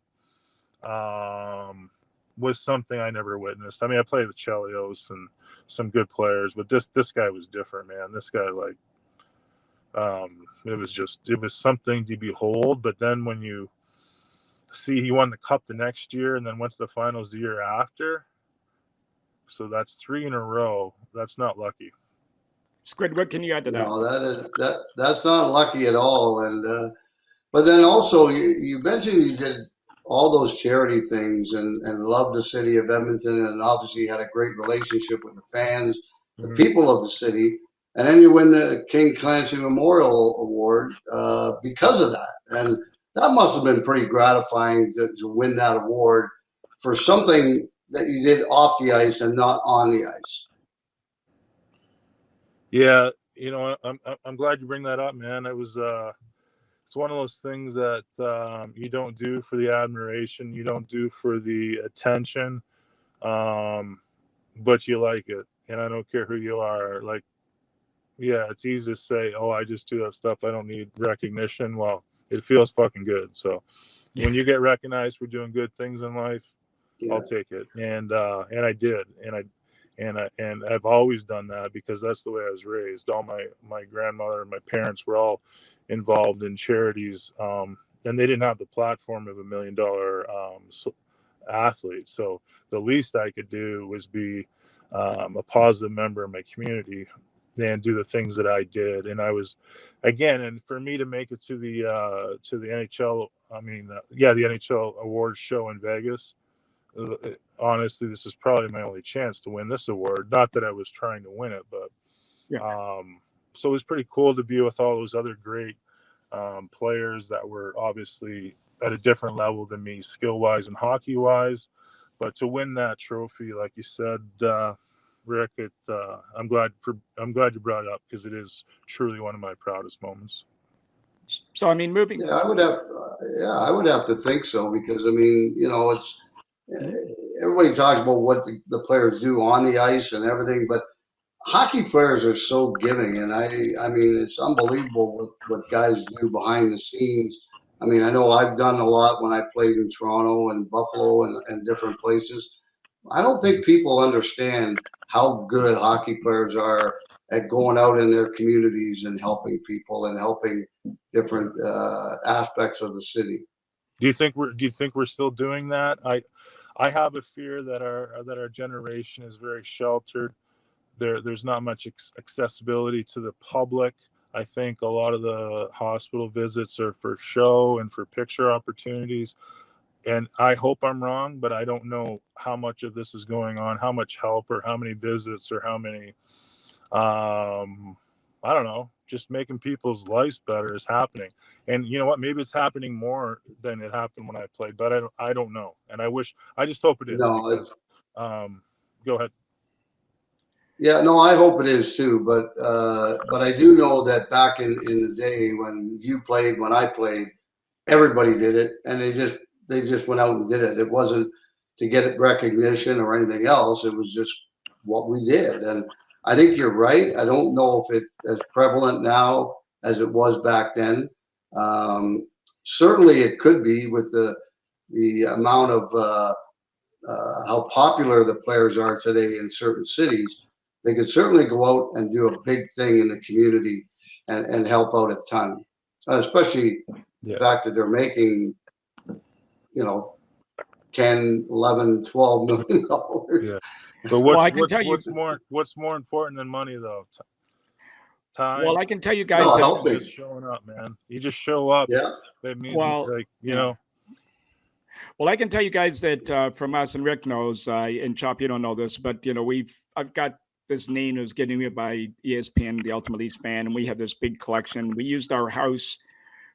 was something I never witnessed. I mean, I played with Chelios and some good players, but this guy was different, man. This guy, like, it was something to behold. But then when you see he won the cup the next year and then went to the finals the year after, so that's 3 in a row. That's not lucky. Squid, what can you add to that? No, that's not lucky at all. And but then also you mentioned you did all those charity things and loved the city of Edmonton, and obviously had a great relationship with the fans, the people of the city, and then you win the King Clancy Memorial Award because of that. And that must have been pretty gratifying to win that award for something that you did off the ice and not on the ice. Yeah, I'm glad you bring that up, man. It was it's one of those things that you don't do for the admiration, you don't do for the attention, but you like it. And I don't care who you are. Like, yeah, it's easy to say, oh, I just do that stuff, I don't need recognition. Well, it feels fucking good. So when you get recognized for doing good things in life, I'll take it. And I did. And I've always done that because that's the way I was raised. All my grandmother and my parents were all involved in charities, and they didn't have the platform of $1 million athlete. So the least I could do was be a positive member of my community and do the things that I did. And I was, again, and for me to make it to the NHL, the NHL awards show in Vegas. Honestly, this is probably my only chance to win this award. Not that I was trying to win it, but so it was pretty cool to be with all those other great players that were obviously at a different level than me, skill-wise and hockey-wise. But to win that trophy, like you said, Rick, I'm glad you brought it up because it is truly one of my proudest moments. So moving. Yeah, I would have to think so because it's. Everybody talks about what the players do on the ice and everything, but hockey players are so giving, and I mean it's unbelievable what guys do behind the scenes. I know I've done a lot when I played in Toronto and Buffalo and different places. I don't think people understand how good hockey players are at going out in their communities and helping people and helping different aspects of the city. Do you think we're still doing that? I have a fear that our generation is very sheltered. There's not much accessibility to the public. I think a lot of the hospital visits are for show and for picture opportunities. And I hope I'm wrong, but I don't know how much of this is going on, how much help or how many visits or how many, I don't know, just making people's lives better is happening. And you know what? Maybe it's happening more than it happened when I played, but I don't know. And I just hope it is. No, because, go ahead. Yeah, no, I hope it is too. But I do know that back in the day when you played, when I played, everybody did it, and they just went out and did it. It wasn't to get recognition or anything else. It was just what we did. And I think you're right. I don't know if it's as prevalent now as it was back then. Certainly, it could be with the amount of how popular the players are today in certain cities. They could certainly go out and do a big thing in the community and help out a ton, especially the fact that they're making, 10, 11, 12 million dollars. Yeah. But what's more important than money though? Time. Well, I can tell you guys that just showing up, man. You just show up. Yeah. It means know. Well, I can tell you guys that from us, and Rick knows, and Chop, you don't know this, but I've got this name that was given me by ESPN, the Ultimate East Band, and we have this big collection. We used our house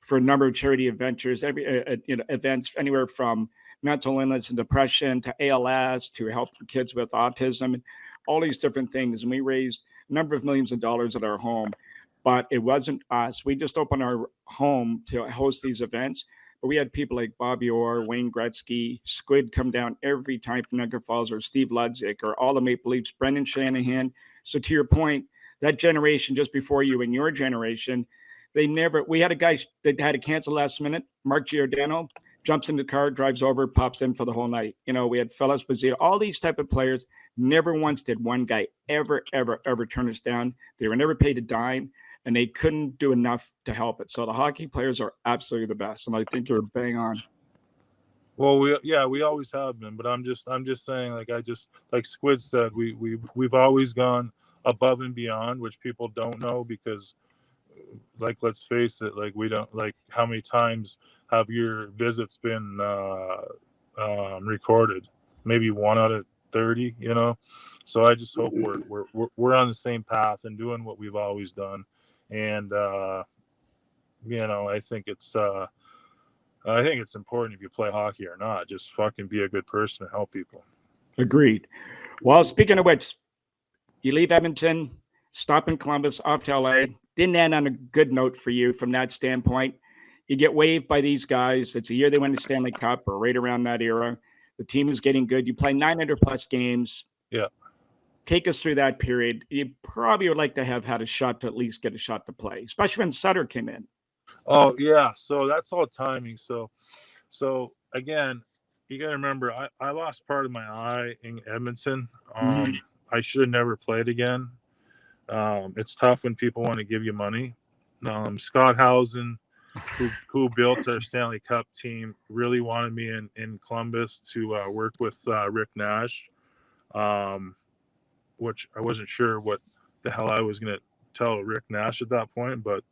for a number of charity adventures, events anywhere from mental illness and depression to ALS to helping kids with autism and all these different things. And we raised a number of millions of dollars at our home, but it wasn't us. We just opened our home to host these events. But we had people like Bobby Orr, Wayne Gretzky, Squid come down every time from Niagara Falls, or Steve Ludzik, or all the Maple Leafs, Brendan Shanahan. So to your point, that generation just before you and your generation, we had a guy that had to cancel last minute, Mark Giordano, jumps in the car, drives over, pops in for the whole night. We had Felix Bazito, all these type of players. Never once did one guy ever turn us down. They were never paid a dime. And they couldn't do enough to help it. So the hockey players are absolutely the best, and I think you're bang on. Well, we always have been, but I'm just saying, like Squid said, we've always gone above and beyond, which people don't know because, like, let's face it, like, we don't, like, how many times have your visits been recorded? Maybe 1 out of 30, you know. So I just hope we're on the same path and doing what we've always done. And you know, I think it's important, if you play hockey or not, just fucking be a good person and help people. Agreed. Well, speaking of which, you leave Edmonton, stop in Columbus, off to LA. Didn't end on a good note for you from that standpoint. You get waived by these guys. It's a year they win the Stanley Cup, or right around that era. The team is getting good. You play 900 plus games. Yeah. Take us through that period. You probably would like to have had a shot to at least get a shot to play, especially when Sutter came in. Oh yeah. So that's all timing. So again, you got to remember, I lost part of my eye in Edmonton. I should have never played again. It's tough when people want to give you money. Scott Housen, who built our Stanley Cup team, really wanted me in Columbus to work with Rick Nash, which I wasn't sure what the hell I was going to tell Rick Nash at that point. But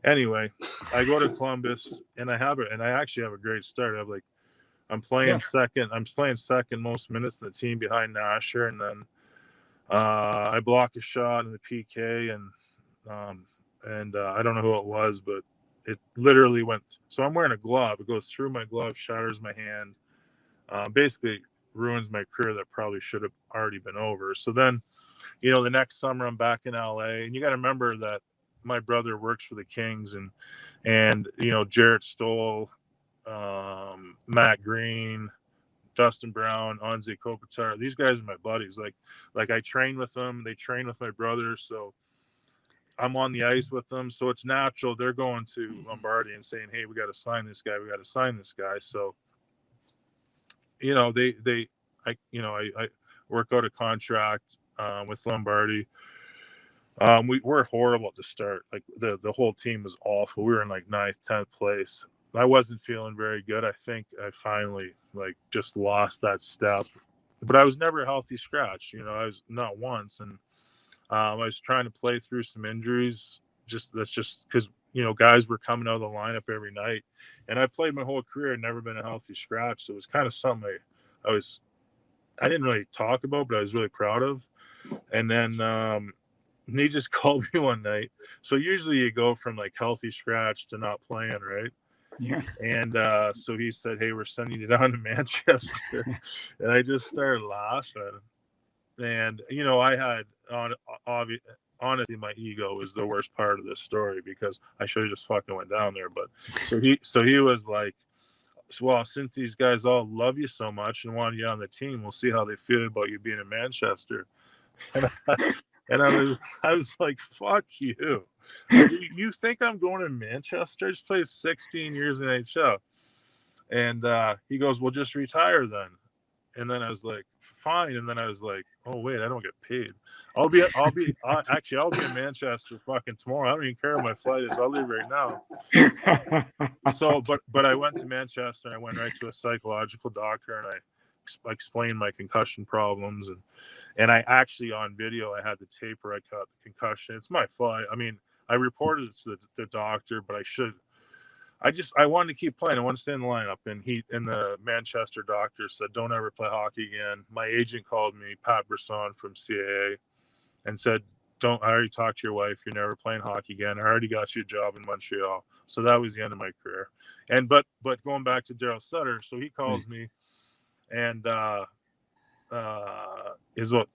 anyway, I go to Columbus and I actually have a great start. I'm playing second. I'm playing second most minutes in the team behind Nasher, and then I block a shot in the PK, and I don't know who it was, but it literally went. So I'm wearing a glove. It goes through my glove, shatters my hand, basically ruins my career that probably should have already been over. So then, you know, the next summer I'm back in LA, and you got to remember that my brother works for the Kings, and you know, Jarrett Stoll, Matt Green, Dustin Brown, Anze Kopitar. These guys are my buddies. Like I train with them. They train with my brother. So I'm on the ice with them. So it's natural. They're going to Lombardi and saying, hey, we got to sign this guy. We got to sign this guy. So, you know, I work out a contract with Lombardi. We're horrible at the start. Like the whole team was awful. We were in like 9th, 10th place. I wasn't feeling very good. I think I finally just lost that step, but I was never a healthy scratch. You know, I was not once. And I was trying to play through some injuries. That's just because, you know, guys were coming out of the lineup every night, and I played my whole career and never been a healthy scratch. So it was kind of something I didn't really talk about, but I was really proud of. And then, he just called me one night. So usually you go from like healthy scratch to not playing, right? Yeah. And so he said, hey, we're sending you down to Manchester. And I just started laughing. And, you know, I had, honestly, my ego was the worst part of this story, because I should have just fucking went down there. But so he was like, well, since these guys all love you so much and want you on the team, we'll see how they feel about you being in Manchester. And I was like, fuck you. You think I'm going to Manchester? I just played 16 years in NHL. And he goes, well, just retire then. And then I was like, fine. And then I was like, oh wait, I don't get paid. I'll be in Manchester fucking tomorrow. I don't even care what my flight is. I'll leave right now. So, but I went to Manchester. I went right to a psychological doctor, and I explained my concussion problems, and I actually, on video, I had the tape where I caught the concussion. It's my fault. I mean, I reported it to the doctor, but I wanted to keep playing. I wanted to stay in the lineup, and the Manchester doctor said, don't ever play hockey again. My agent called me, Pat Brisson from CAA, and said, I already talked to your wife. You're never playing hockey again. I already got you a job in Montreal. So that was the end of my career. And but going back to Daryl Sutter, so he calls me, and is what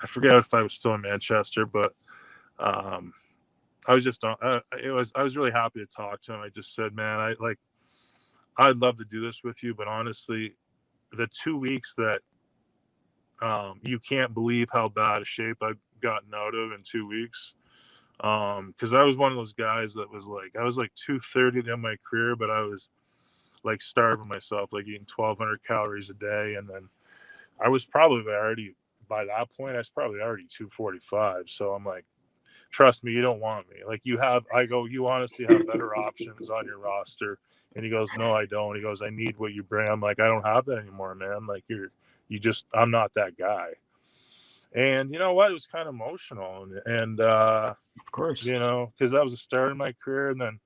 I forget if I was still in Manchester, but I was just I was really happy to talk to him. I just said, man, I'd love to do this with you, but honestly, the 2 weeks that you can't believe how bad a shape I've gotten out of in 2 weeks. Because I was one of those guys that was like, I was like 230 in my career, but I was like starving myself, like eating 1,200 calories a day. And then I was probably already, by that point, I was probably already 245. So I'm like, trust me, you don't want me. Like you honestly have better options on your roster. And he goes, no, I don't. He goes, I need what you bring. I'm like, I don't have that anymore, man. Like I'm not that guy. And you know what? It was kind of emotional, and Of course. you know, because that was the start of my career, and then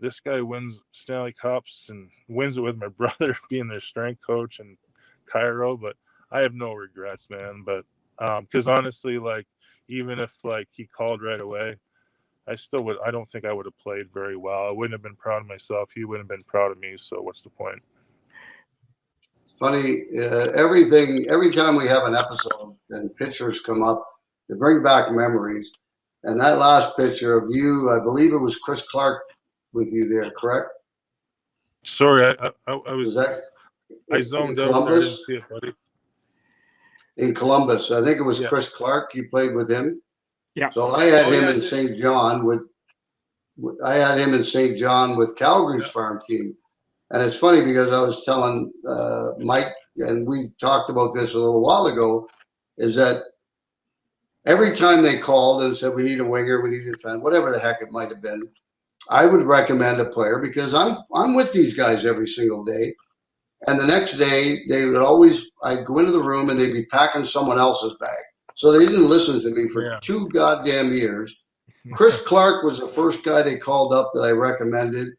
this guy wins Stanley Cups and wins it with my brother being their strength coach and Cairo. But I have no regrets, man. But because honestly, like, even if like he called right away, I don't think I would have played very well. I wouldn't have been proud of myself. He wouldn't have been proud of me. So what's the point? Funny, every time we have an episode and pictures come up, they bring back memories. And that last picture of you, I believe it was Chris Clark with you there, correct? Sorry, I Was that I zoned in out. I didn't Columbus? see it, buddy. In Columbus, I think it was Yeah. Chris Clark. You played with him. Yeah. So I had him yeah, in St. John with Calgary's farm team. And it's funny because I was telling Mike, and we talked about this a little while ago, is that every time they called and said, we need a winger, we need a defense, whatever the heck it might have been, I would recommend a player because I'm with these guys every single day. And the next day, I'd go into the room and they'd be packing someone else's bag. So they didn't listen to me for 2 goddamn years. Chris Clark was the first guy they called up that I recommended.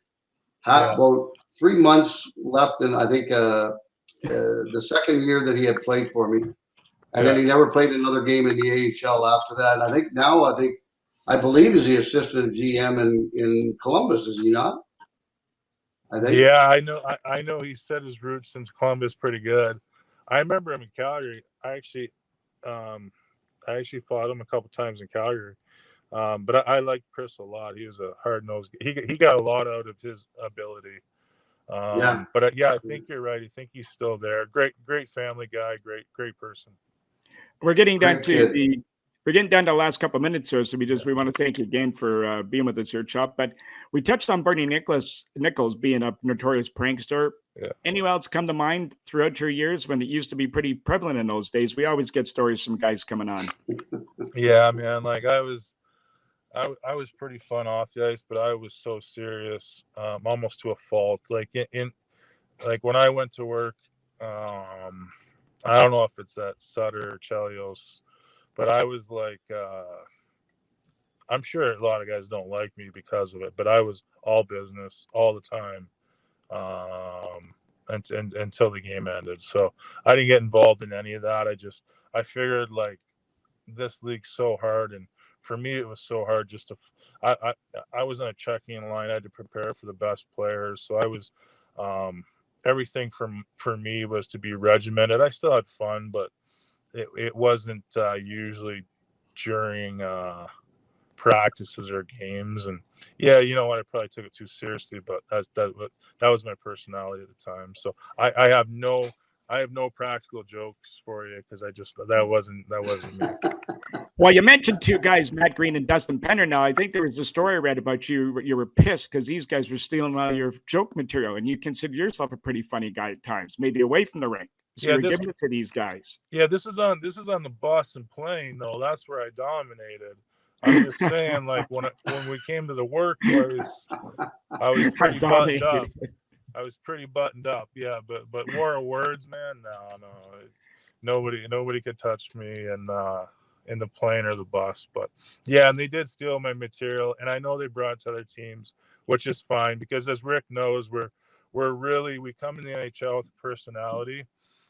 About 3 months left, and I think the second year that he had played for me, and then he never played another game in the AHL after that. And I believe is the assistant GM in Columbus, is he not? I think. Yeah, I know he set his roots into Columbus pretty good. I remember him in Calgary. I actually fought him a couple times in Calgary. But I liked Chris a lot. He was a hard-nosed. He got a lot out of his ability. But I think you're right. I think he's still there. Great family guy. Great person. We're getting down to the last couple of minutes here, so we want to thank you again for being with us here, Chuck. But we touched on Bernie Nichols being a notorious prankster. Yeah. Anyone else come to mind throughout your years when it used to be pretty prevalent in those days? We always get stories from guys coming on. Yeah, man. Like I was pretty fun off the ice, but I was so serious, almost to a fault. Like in when I went to work, I don't know if it's at Sutter or Chelios, but I was like, I'm sure a lot of guys don't like me because of it, but I was all business all the time, and until the game ended. So I didn't get involved in any of that. I figured like this league's so hard, and for me it was so hard just to. I was on a checking line. I had to prepare for the best players, so I was. Everything for me was to be regimented. I still had fun, but it wasn't usually during practices or games. And yeah, you know what? I probably took it too seriously, but that was my personality at the time. So I have no practical jokes for you because that wasn't me. Well, you mentioned 2 guys, Matt Green and Dustin Penner. Now, I think there was a story I read about you. You were pissed because these guys were stealing all your joke material, and you consider yourself a pretty funny guy at times, maybe away from the rink. So you're giving it to these guys. Yeah, this is on the Boston plane, though. That's where I dominated. I'm just saying, like when we came to the workplace, I was pretty buttoned up. Yeah, but war of words, man. No, nobody could touch me, and. In the plane or the bus, but yeah, and they did steal my material, and I know they brought it to other teams, which is fine because as Rick knows, we come in the NHL with personality,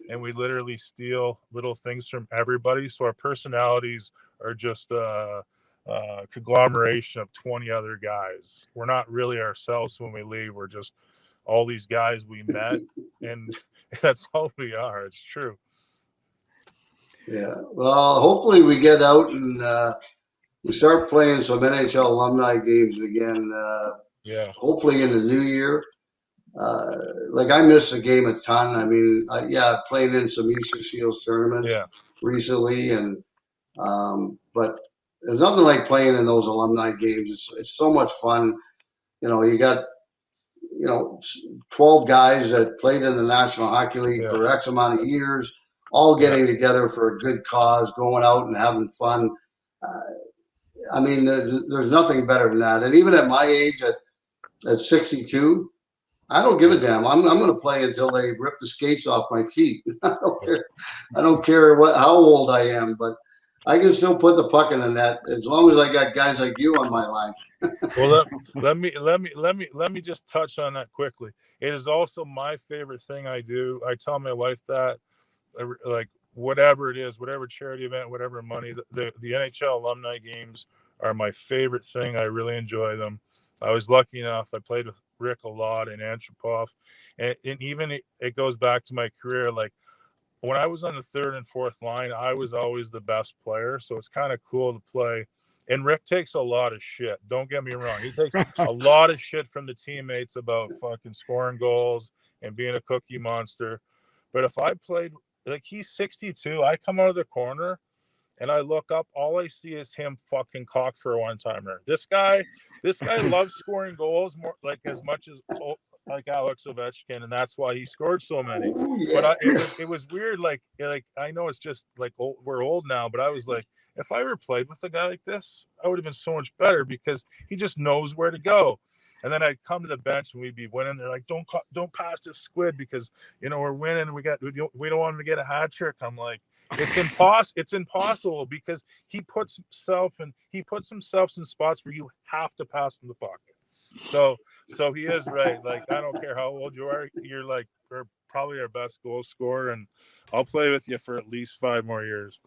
and we literally steal little things from everybody. So our personalities are just a conglomeration of 20 other guys. We're not really ourselves when we leave. We're just all these guys we met, and that's all we are. It's true. Yeah, well, hopefully we get out and we start playing some NHL Alumni Games again. Hopefully in the new year. Like I miss the game a ton. I mean, I played in some Easter Shields tournaments recently, and but there's nothing like playing in those alumni games. It's so much fun. You know, you got 12 guys that played in the National Hockey League for X amount of years. All getting together for a good cause, going out and having fun. I mean, there's nothing better than that. And even at my age, at 62, I don't give a damn. I'm going to play until they rip the skates off my feet. I don't care how old I am. But I can still put the puck in the net as long as I got guys like you on my line. Well, let me just touch on that quickly. It is also my favorite thing I do. I tell my wife that, like, whatever it is, whatever charity event, whatever money, the NHL Alumni Games are my favorite thing. I really enjoy them. I was lucky enough. I played with Rick a lot and Antropov, and even it goes back to my career. Like, when I was on the third and fourth line, I was always the best player. So it's kind of cool to play. And Rick takes a lot of shit. Don't get me wrong. He takes a lot of shit from the teammates about fucking scoring goals and being a cookie monster. But if I played, like, he's 62, I come out of the corner and I look up, all I see is him fucking cock for a one-timer. This guy loves scoring goals more, like, as much as like Alex Ovechkin, and that's why he scored so many. But it was weird. Like I know it's just like we're old now, but I was like, if I ever played with a guy like this, I would have been so much better because he just knows where to go. And then I'd come to the bench and we'd be winning. They're like, don't pass to Squid because we're winning. We don't want him to get a hat trick. I'm like, it's impossible because he puts himself in spots where you have to pass him the puck. So he is right. Like, I don't care how old you are, you're probably our best goal scorer, and I'll play with you for at least 5 more years.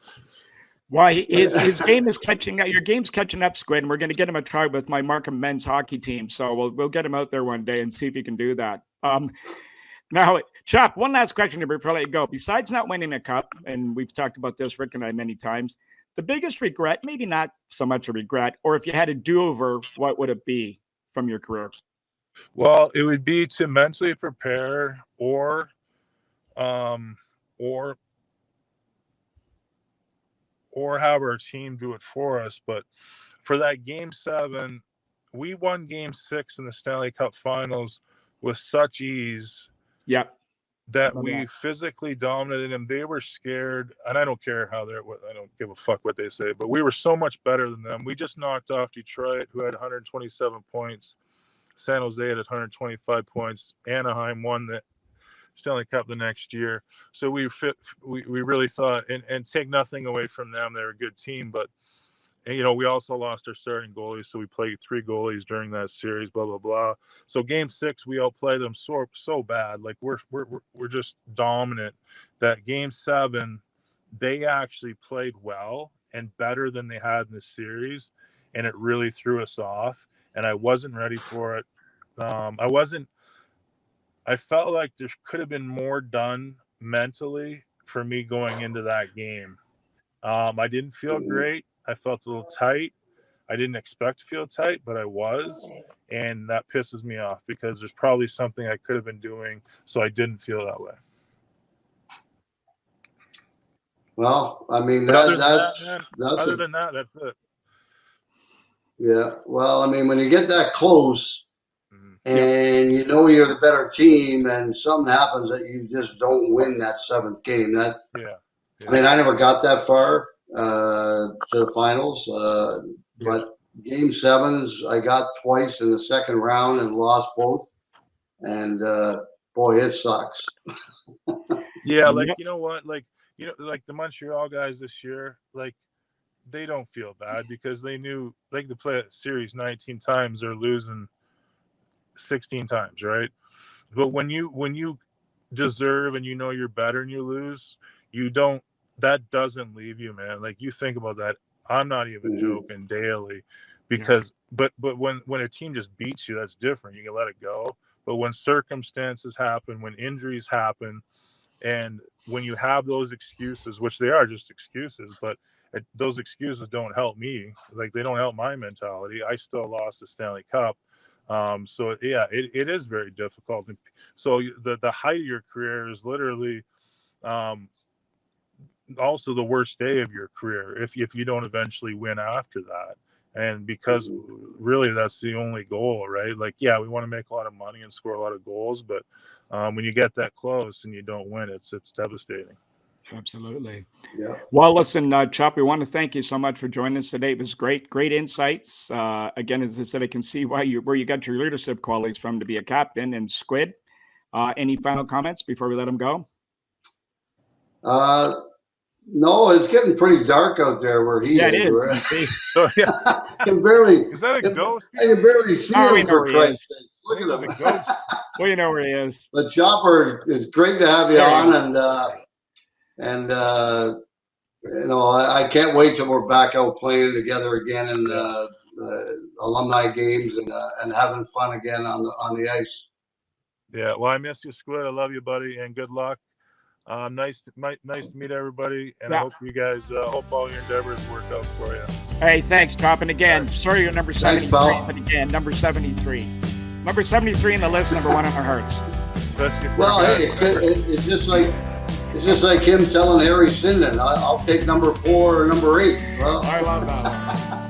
Why his game is catching up. Your game's catching up, Squid, and we're going to get him a try with my Markham men's hockey team. So we'll get him out there one day and see if he can do that. Now, Chop, one last question before I let you go. Besides not winning a cup, and we've talked about this, Rick and I, many times, the biggest regret, maybe not so much a regret, or if you had a do-over, what would it be from your career? Well, it would be to mentally prepare or have our team do it for us. But for that Game 7, we won Game 6 in the Stanley Cup Finals with such ease. Yep. That we physically dominated them. They were scared, and I don't care I don't give a fuck what they say, but we were so much better than them. We just knocked off Detroit, who had 127 points. San Jose had 125 points. Anaheim won the Stanley Cup the next year. So we really thought, and take nothing away from them, they're a good team, but we also lost our starting goalies, so we played 3 goalies during that series, blah blah blah. So Game 6, we outplayed them so bad. Like, we're just dominant. That Game 7, they actually played well and better than they had in the series, and it really threw us off. And I wasn't ready for it. I felt like there could have been more done mentally for me going into that game. I didn't feel great. I felt a little tight. I didn't expect to feel tight, but I was. And that pisses me off because there's probably something I could have been doing so I didn't feel that way. Well, I mean, other than that, that's it. Yeah. Well, I mean, when you get that close and you're the better team and something happens that you just don't win that 7th game, I mean, I never got that far to the finals, but Game 7s I got twice in the second round and lost both, and boy, it sucks. Yeah, like, you know what, like the Montreal guys this year, like, they don't feel bad because they knew they could play a series 19 times, they're losing 16 times, right? But when you deserve and you're better and you lose, that doesn't leave you, man. Like, you think about that. I'm not even joking, daily, because but when a team just beats you, that's different. You can let it go. But when circumstances happen, when injuries happen, and when you have those excuses, which they are just excuses, but those excuses don't help me. Like, they don't help my mentality. I still lost the Stanley Cup. So yeah, it is very difficult. So the height of your career is literally also the worst day of your career if you don't eventually win after that. And because really that's the only goal, right? Like, yeah, we want to make a lot of money and score a lot of goals, but when you get that close and you don't win, it's devastating. Absolutely. Yeah. Well, listen, Chop, we want to thank you so much for joining us today. It was great insights. Again, as I said, I can see where you got your leadership qualities from to be a captain. And Squid, any final comments before we let him go? No, it's getting pretty dark out there where he Yeah, is. it Where is. See? Oh yeah, I can barely. is that a ghost? I can barely see Oh, we him know for where he Christ's is. sake. Look It was at a him. ghost. Well, you know where he is. But Chopper, it's great to have you There you on, and I can't wait till we're back out playing together again in alumni games and having fun again on the ice. Yeah, well, I miss you, Squid. I love you, buddy, and good luck. Nice to meet everybody, and I hope you guys hope all your endeavors work out for you. Hey, thanks, Chop. And again, sorry you're number 73, pal. but again, number 73. Number 73 in the list, number 1 in our hearts. Well, hey, it's just like him telling Harry Sinden, I'll take number 4 or number 8. Well, I love that one.